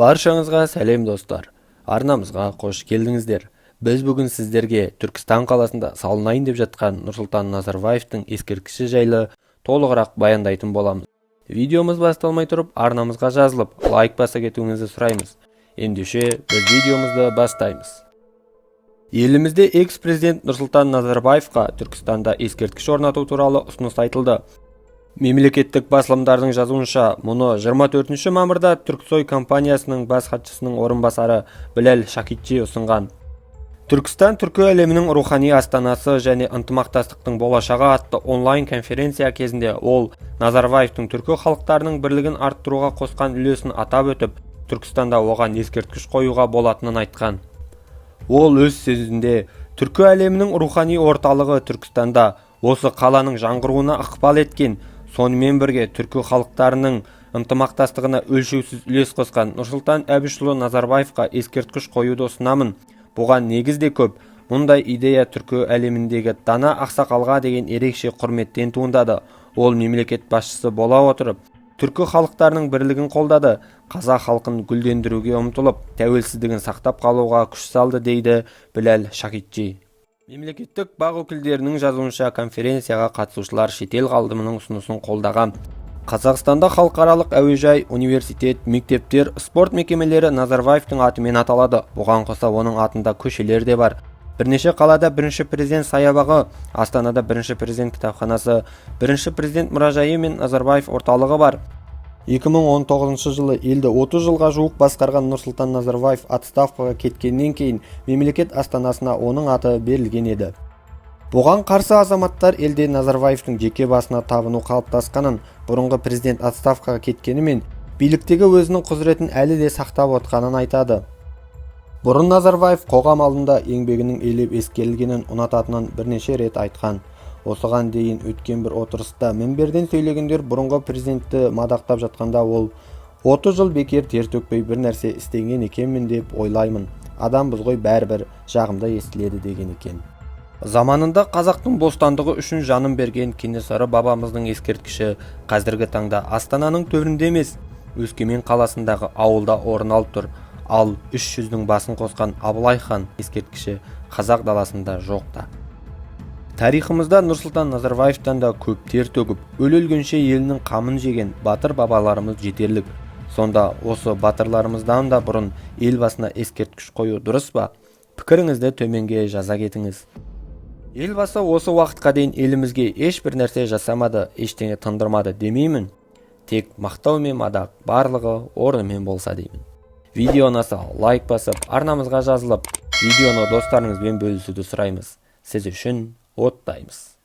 Баршаңызға сәлем достар. Арнамызға қош келдіңіздер. Біз бүгін сіздерге Түркістан қаласында салынайын деп жатқан Нұрсұлтан Назарбаевтың ескерткіші жайлы толығырақ баяндайтын боламыз. Видеомыз басталмай тұрып, арнамызға жазылып, лайк баса кетуіңізді сұраймыз. Ендеше біз видеомызды бастаймыз. Елімізде экс-президент Нұрсұлтан Назарбаевқа Түркістанда ескерткіш орнату туралы ұсыныс айтылды. Мемлекеттік басылымдардың жазуынша, мұны 24 мамырда Түрксой компаниясының бас хатшысының орынбасары Біләл Шакитчи ұсынған. Түркістан түркі әлемінің рухани астанасы және ынтымақтастықтың болашағы атты онлайн конференция кезінде ол Назарбаевтың түркі халықтарының бірлігін арттыруға қосқан үлесін атап өтіп, Түркістанда оған ескерткіш қоюға болатынын айтқан. Ол өз сөзінде түркі әлемінің рухани орталығы Түркістанда осы қаланың жаңғыруына ықпал еткен, сонымен бірге түркі халықтарының ынтымақтастығына өлшеусіз үлес қосқан Нұрсұлтан Әбішұлы Назарбаевқа ескерткіш қоюды ұсынамын. Бұған негіз де көп. Мұндай идея түркі әлеміндегі дана ақсақалға деген ерекше құрметтен туындады. Ол мемлекет басшысы бола отырып, түркі халықтарының бірлігін қолдады, қазақ халқын гүлдендіруге ұмтылып, тәуелсіздігін сақтап қалуға күш салды, дейді Біләл Шакитчи. Мемлекеттік бақ өкілдерінің жазуынша, конференцияға қатысушылар шетел ғалымының ұсынысын қолдаған. Қазақстанда халықаралық әуежай, университет, мектептер, спорт мекемелері Назарбаевтың атымен аталады. Бұған қоса оның атында көшелер де бар. Бірнеше қалада бірінші президент саябағы, Астанада бірінші президент кітапханасы, бірінші президент мұражайы мен Назарбаев орталығы бар. 2019 жылы елді 30 жылға жуық басқарған Нұрсұлтан Назарбаев отставкаға кеткеннен кейін мемлекет астанасына оның аты берілген еді. Бұған қарсы азаматтар елде Назарбаевтың жеке басына табыну қалыптасқанын, бұрынғы президент отставкаға кеткенімен биліктегі өзінің құзыретін әлі де сақтап отқанын айтады. Бұрын Назарбаев қоғам алдында еңбегінің елеп ескерілгенін ұнататынын бірнеше рет айтқан. Осыған дейін өткен бір отырыста мінберден сөйлегендер бұрынғы президентті мадақтап жатқанда ол 30 жыл бекер тер төкпей бір нәрсе істеген екенмін деп ойлаймын. Адамбыз ғой, бәрібір жағымда естіледі деген екен. Заманында қазақтың бостандығы үшін жанын берген Кенесары бабамыздың ескерткіші қазіргі таңда Астананың төрінде емес, Өскемен қаласындағы ауылда орын алып тұр. Ал 300-дің басын қосқан Абылай хан ескерткіші қазақ даласында жоқ та. Тарихымызда Нұрсұлтан Назарбаевтан да көп тер төгіп, өлгенше елінің қамын жеген батыр бабаларымыз жетерлік. Сонда осы батырларымыздан да бұрын елбасына ескерткіш қою дұрыс па? Пікіріңізді төменге жаза кетіңіз. Елбасы осы уақытқа дейін елімізге ешбір нәрсе жасамады, ештеңе тындырмады демеймін. Тек мақтау мен мадақ барлығы орнымен болса деймін. Видео ұнаса лайк басып, арнамызға жазылып, видеоны достарыңызбен бөлісуді сұраймыз. Сіз үшін оттаймыз.